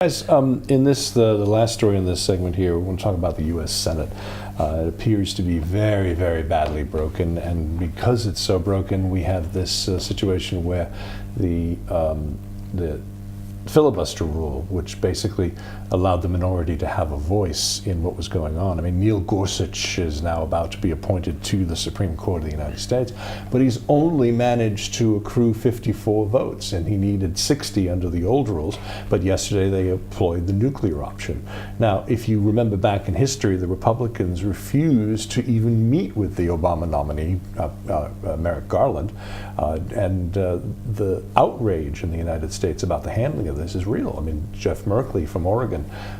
Guys, in this, the last story in this segment here, we want to talk about the U.S. Senate. It appears to be very, very badly broken, and because it's so broken, we have this situation where the filibuster rule, which basically allowed the minority to have a voice in what was going on. I mean, Neil Gorsuch is now about to be appointed to the Supreme Court of the United States, but he's only managed to accrue 54 votes, and he needed 60 under the old rules, but yesterday they employed the nuclear option. Now, if you remember back in history, the Republicans refused to even meet with the Obama nominee, Merrick Garland, and the outrage in the United States about the handling of this is real. I mean, Jeff Merkley from Oregon,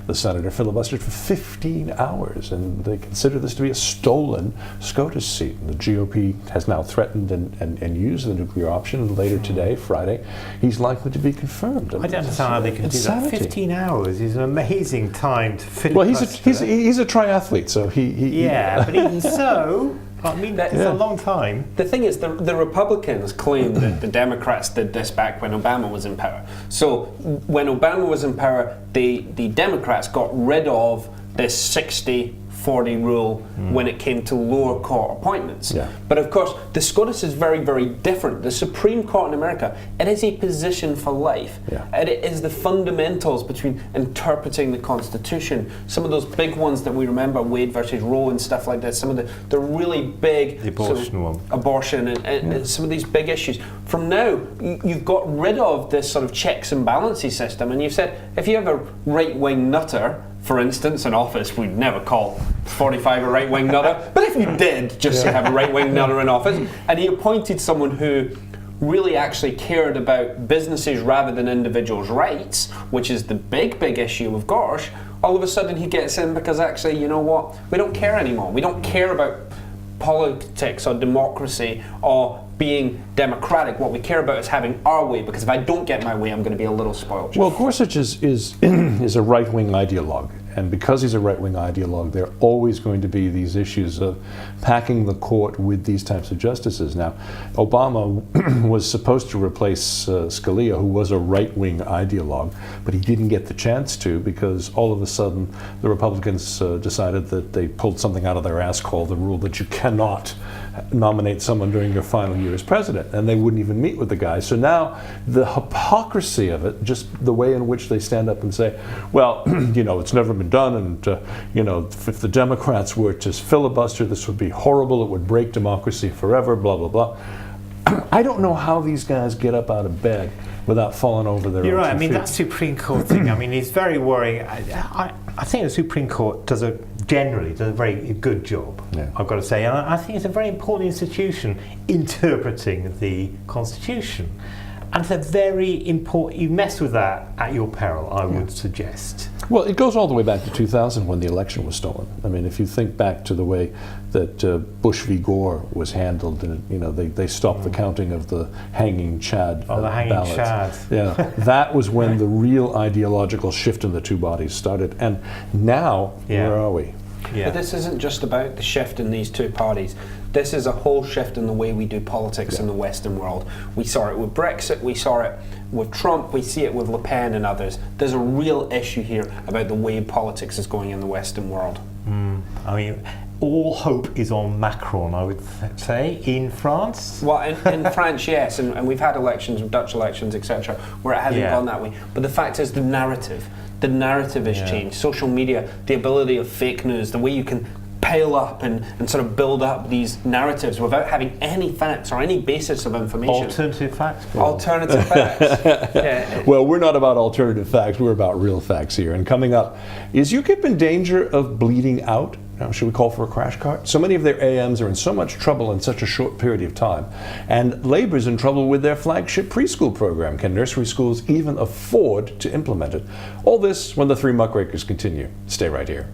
the senator, filibustered for 15 hours, and they consider this to be a stolen SCOTUS seat. And the GOP has now threatened and used the nuclear option, and later today, Friday, he's likely to be confirmed. I don't understand how they can do that. 15 hours is an amazing time to filibuster. Well, he's a triathlete, so but even so, I mean, it's a long time. The thing is, the Republicans claim that the Democrats did this back when Obama was in power. So when Obama was in power, the Democrats got rid of this 60-40 rule when it came to lower court appointments. Yeah. But of course, the SCOTUS is very, very different. The Supreme Court in America, it is a position for life. Yeah. It is the fundamentals between interpreting the Constitution. Some of those big ones that we remember, Wade versus Roe and stuff like that, some of the really big the abortion one. Abortion and some of these big issues. From now, you've got rid of this sort of checks and balances system, and you've said, if you have a right-wing nutter, for instance, in office, we'd never call 45 a right-wing nutter, but if you did just to have a right-wing nutter in office, and he appointed someone who really actually cared about businesses rather than individuals' rights, which is the big, big issue with Gorsuch, all of a sudden he gets in because actually, you know what, we don't care anymore. We don't care about politics or democracy or being democratic. What we care about is having our way, because if I don't get my way, I'm going to be a little spoiled. Well, Gorsuch is a right-wing ideologue, and because he's a right-wing ideologue, there are always going to be these issues of packing the court with these types of justices. Now, Obama was supposed to replace Scalia, who was a right-wing ideologue, but he didn't get the chance to because all of a sudden the Republicans decided that they pulled something out of their ass called the rule that you cannot nominate someone during your final year as president, and they wouldn't even meet with the guy. So now the hypocrisy of it, just the way in which they stand up and say, well, you know, it's never been done, and you know, if the Democrats were to filibuster, this would be horrible, it would break democracy forever, blah, blah, blah. I don't know how these guys get up out of bed without falling over their You're own right. I mean, feet. that Supreme Court thing, I mean, it's very worrying. I think the Supreme Court generally does a very good job, Yeah. I've got to say. And I think it's a very important institution interpreting the Constitution. And it's a very important, you mess with that at your peril, I would suggest. Well, it goes all the way back to 2000 when the election was stolen. I mean, if you think back to the way that Bush v. Gore was handled, and you know, they stopped the counting of the hanging Chad the hanging ballots. Chad. Yeah, that was when the real ideological shift in the two bodies started. And now, where are we? But this isn't just about the shift in these two parties. This is a whole shift in the way we do politics in the Western world. We saw it with Brexit, we saw it with Trump, we see it with Le Pen and others. There's a real issue here about the way politics is going in the Western world. I mean, all hope is on Macron, I would say, in France. Well, in France, yes, and we've had elections, Dutch elections, etc., where it hasn't gone that way. But the fact is, the narrative has changed. Social media, the ability of fake news, the way you can pile up and sort of build up these narratives without having any facts or any basis of information. Alternative facts? Alternative facts. Well, we're not about alternative facts, we're about real facts here. And coming up, is UKIP in danger of bleeding out? Now, should we call for a crash cart? So many of their AMs are in so much trouble in such a short period of time. And Labour's in trouble with their flagship preschool program. Can nursery schools even afford to implement it? All this when the three muckrakers continue. Stay right here.